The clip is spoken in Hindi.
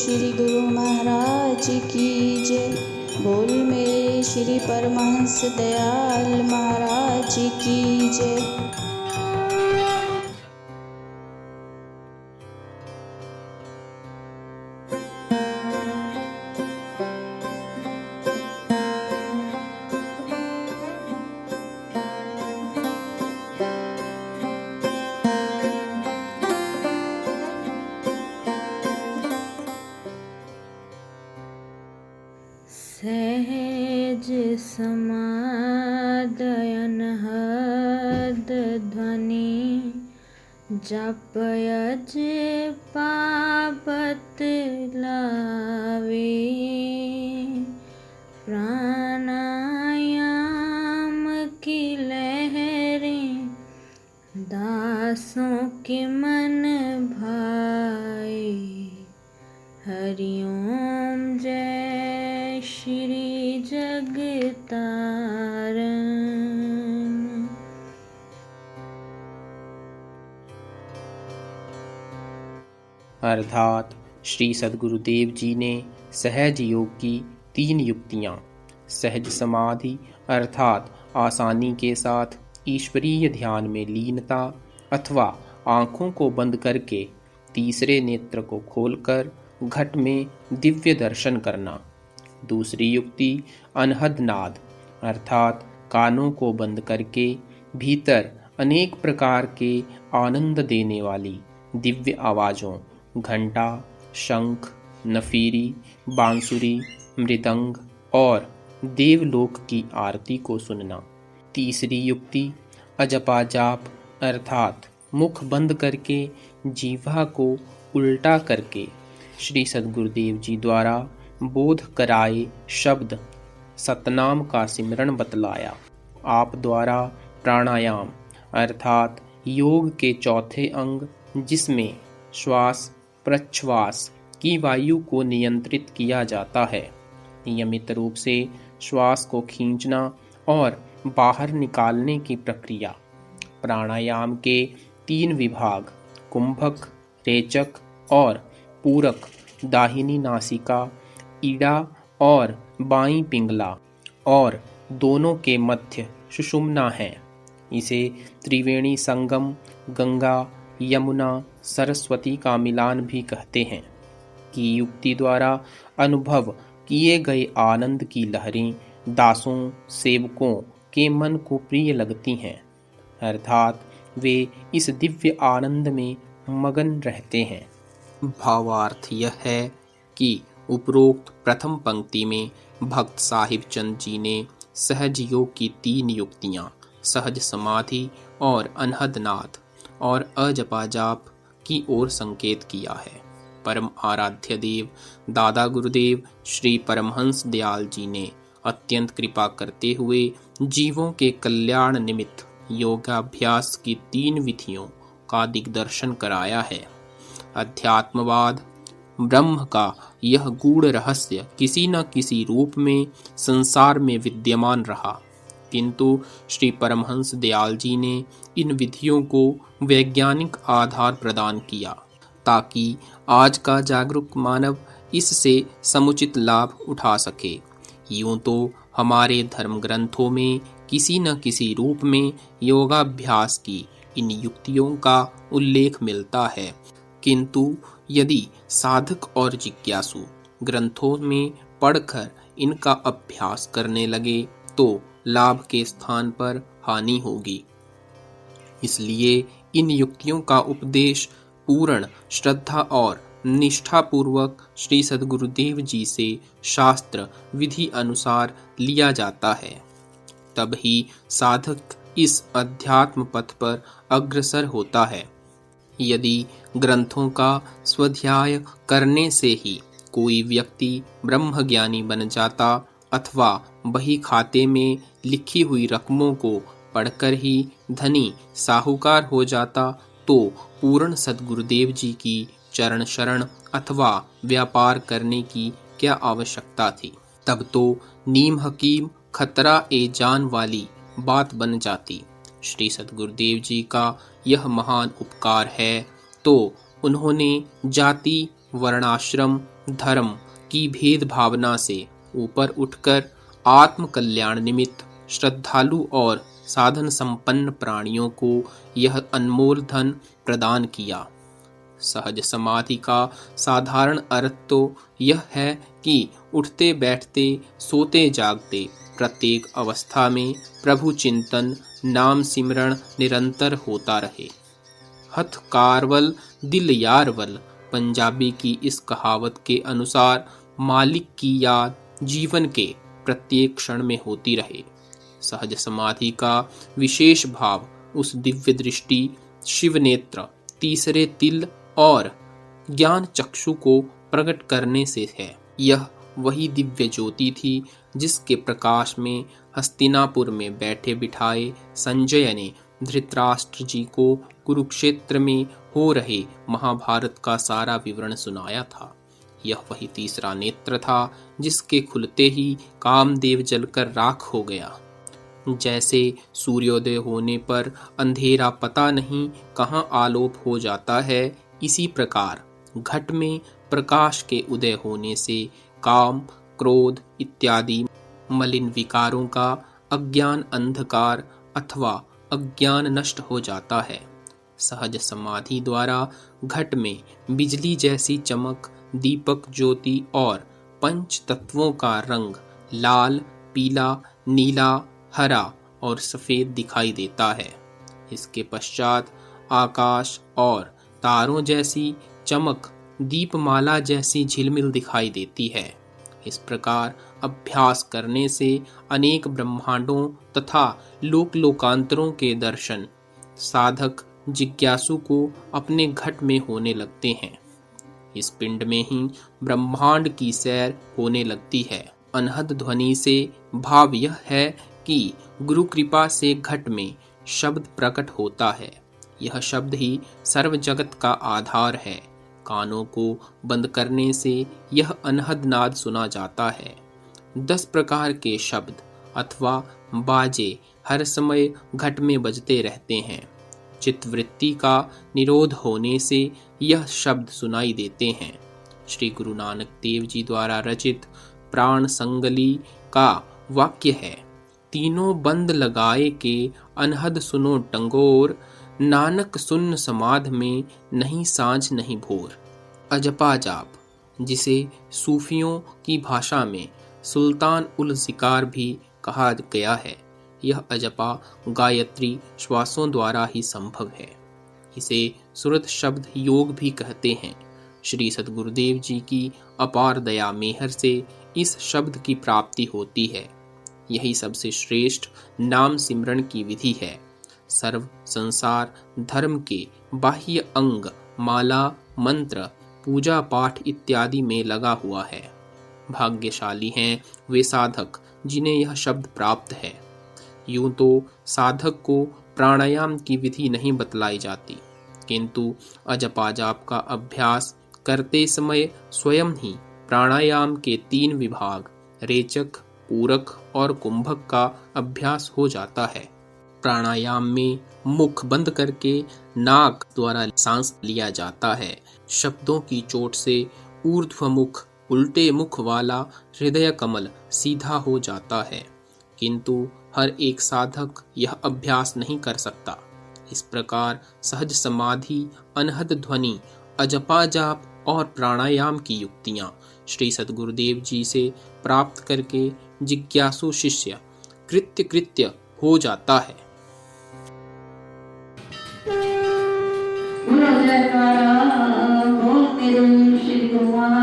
श्री गुरु महाराज की जय। बोल मेरे श्री परमहंस दयाल महाराज की जय। सहज समादयन हद ध्वनि जपयज पापत लावे। प्राणायाम की लहरें दासों के मन भाए। हरि ओम जय श्री जगतारण। अर्थात श्री सद्गुरुदेव जी ने सहज योग की 3 युक्तियाँ, सहज समाधि अर्थात आसानी के साथ ईश्वरीय ध्यान में लीनता अथवा आँखों को बंद करके तीसरे नेत्र को खोलकर घट में दिव्य दर्शन करना। दूसरी युक्ति अनहद नाद अर्थात कानों को बंद करके भीतर अनेक प्रकार के आनंद देने वाली दिव्य आवाज़ों घंटा, शंख, नफीरी, बांसुरी, मृदंग और देवलोक की आरती को सुनना। तीसरी युक्ति अजपा जाप अर्थात मुख बंद करके जीवा को उल्टा करके श्री सद्गुरुदेव जी द्वारा बोध कराए शब्द सतनाम का सिमरन बतलाया। आप द्वारा प्राणायाम अर्थात योग के चौथे अंग जिसमें श्वास प्रश्वास की वायु को नियंत्रित किया जाता है, नियमित रूप से श्वास को खींचना और बाहर निकालने की प्रक्रिया। प्राणायाम के 3 विभाग कुंभक, रेचक और पूरक, दाहिनी नासिका, ईड़ा और बाईं पिंगला और दोनों के मध्य सुषुम्ना है। इसे त्रिवेणी संगम, गंगा, यमुना, सरस्वती का मिलान भी कहते हैं। की युक्ति द्वारा अनुभव किए गए आनंद की लहरें दासों सेवकों के मन को प्रिय लगती हैं, अर्थात वे इस दिव्य आनंद में मगन रहते हैं। भावार्थ यह है कि उपरोक्त प्रथम पंक्ति में भक्त साहिब चंद जी ने सहज योग की 3 युक्तियाँ सहज समाधि और अनहद नाद और अजपा जाप की ओर संकेत किया है। परम आराध्य देव दादा गुरुदेव श्री परमहंस दयाल जी ने अत्यंत कृपा करते हुए जीवों के कल्याण निमित्त योगाभ्यास की 3 विधियों का दिग्दर्शन कराया है। अध्यात्मवाद ब्रह्म का यह गूढ़ रहस्य किसी न किसी रूप में संसार में विद्यमान रहा, किंतु श्री परमहंस दयाल जी ने इन विधियों को वैज्ञानिक आधार प्रदान किया ताकि आज का जागरूक मानव इससे समुचित लाभ उठा सके। यूं तो हमारे धर्म ग्रंथों में किसी न किसी रूप में योगाभ्यास की इन युक्तियों का उल्लेख मिलता है, किंतु यदि साधक और जिज्ञासु ग्रंथों में पढ़कर इनका अभ्यास करने लगे तो लाभ के स्थान पर हानि होगी। इसलिए इन युक्तियों का उपदेश पूर्ण श्रद्धा और निष्ठापूर्वक श्री सद्गुरुदेव जी से शास्त्र विधि अनुसार लिया जाता है, तब ही साधक इस अध्यात्म पथ पर अग्रसर होता है। यदि ग्रंथों का स्वाध्याय करने से ही कोई व्यक्ति ब्रह्मज्ञानी बन जाता अथवा बही खाते में लिखी हुई रकमों को पढ़कर ही धनी साहूकार हो जाता तो पूर्ण सद्गुरुदेव जी की चरण शरण अथवा व्यापार करने की क्या आवश्यकता थी। तब तो नीम हकीम खतरा ए जान वाली बात बन जाती। श्री सद्गुरुदेव जी का यह महान उपकार है तो उन्होंने जाति वर्णाश्रम धर्म की भेद भावना से ऊपर उठकर आत्म कल्याण निमित्त श्रद्धालु और साधन संपन्न प्राणियों को यह अनमोल धन प्रदान किया। सहज समाधि का साधारण अर्थ तो यह है कि उठते बैठते सोते जागते प्रत्येक अवस्था में प्रभु चिंतन नाम सिमरण निरंतर होता रहे। हथ कारवल दिल यारवल पंजाबी की इस कहावत के अनुसार मालिक की याद जीवन के प्रत्येक क्षण में होती रहे। सहज समाधि का विशेष भाव उस दिव्य दृष्टि, शिव नेत्र, तीसरे तिल और ज्ञान चक्षु को प्रकट करने से है। यह वही दिव्य ज्योति थी जिसके प्रकाश में हस्तिनापुर में बैठे बिठाए संजय ने धृतराष्ट्र जी को कुरुक्षेत्र में हो रहे महाभारत का सारा विवरण सुनाया था। यह वही तीसरा नेत्र था जिसके खुलते ही कामदेव जलकर राख हो गया। जैसे सूर्योदय होने पर अंधेरा पता नहीं कहाँ आलोप हो जाता है, इसी प्रकार घट में प्रकाश के उदय होने से काम, क्रोध इत्यादि मलिन विकारों का अज्ञान अंधकार अथवा अज्ञान नष्ट हो जाता है। सहज समाधि द्वारा घट में बिजली जैसी चमक, दीपक ज्योति और पंच तत्वों का रंग लाल, पीला, नीला, हरा और सफेद दिखाई देता है। इसके पश्चात आकाश और तारों जैसी चमक दीपमाला जैसी झिलमिल दिखाई देती है। इस प्रकार अभ्यास करने से अनेक ब्रह्मांडों तथा लोक लोकांतरों के दर्शन साधक जिज्ञासु को अपने घट में होने लगते हैं। इस पिंड में ही ब्रह्मांड की सैर होने लगती है। अनहद ध्वनि से भाव यह है कि गुरु कृपा से घट में शब्द प्रकट होता है। यह शब्द ही सर्व जगत का आधार है। कानों को बंद करने से यह अनहद नाद सुना जाता है। 10 प्रकार के शब्द अथवा बाजे हर समय घट में बजते रहते हैं। चित्तवृत्ति का निरोध होने से यह शब्द सुनाई देते हैं। श्री गुरु नानक देव जी द्वारा रचित प्राण संगली का वाक्य है, तीनों बंद लगाए के अनहद सुनो टंगोर, नानक सुन्न समाध में नहीं सांझ नहीं भोर। अजपा जाप, जिसे सूफियों की भाषा में सुल्तान उल ज़िकार भी कहा गया है, यह अजपा गायत्री श्वासों द्वारा ही संभव है। इसे सुरत शब्द योग भी कहते हैं। श्री सद्गुरुदेव जी की अपार दया मेहर से इस शब्द की प्राप्ति होती है। यही सबसे श्रेष्ठ नाम सिमरण की विधि है। सर्व संसार धर्म के बाह्य अंग माला, मंत्र, पूजा पाठ इत्यादि में लगा हुआ है। भाग्यशाली हैं वे साधक जिन्हें यह शब्द प्राप्त है। यूं तो साधक को प्राणायाम की विधि नहीं बतलाई जाती, किंतु अजपा जाप का अभ्यास करते समय स्वयं ही प्राणायाम के 3 विभाग रेचक, पूरक और कुंभक का अभ्यास हो जाता है। प्राणायाम में मुख बंद करके नाक द्वारा सांस लिया जाता है। शब्दों की चोट से ऊर्ध्वमुख उल्टे मुख वाला हृदय कमल सीधा हो जाता है, किंतु हर एक साधक यह अभ्यास नहीं कर सकता। इस प्रकार सहज समाधि, अनहद ध्वनि, अजपा जाप और प्राणायाम की युक्तियां श्री सद्गुरुदेव जी से प्राप्त करके जिज्ञासु शिष्य कृत्य हो जाता है। बोलो जयकारा, बोल मेरे श्री भगवान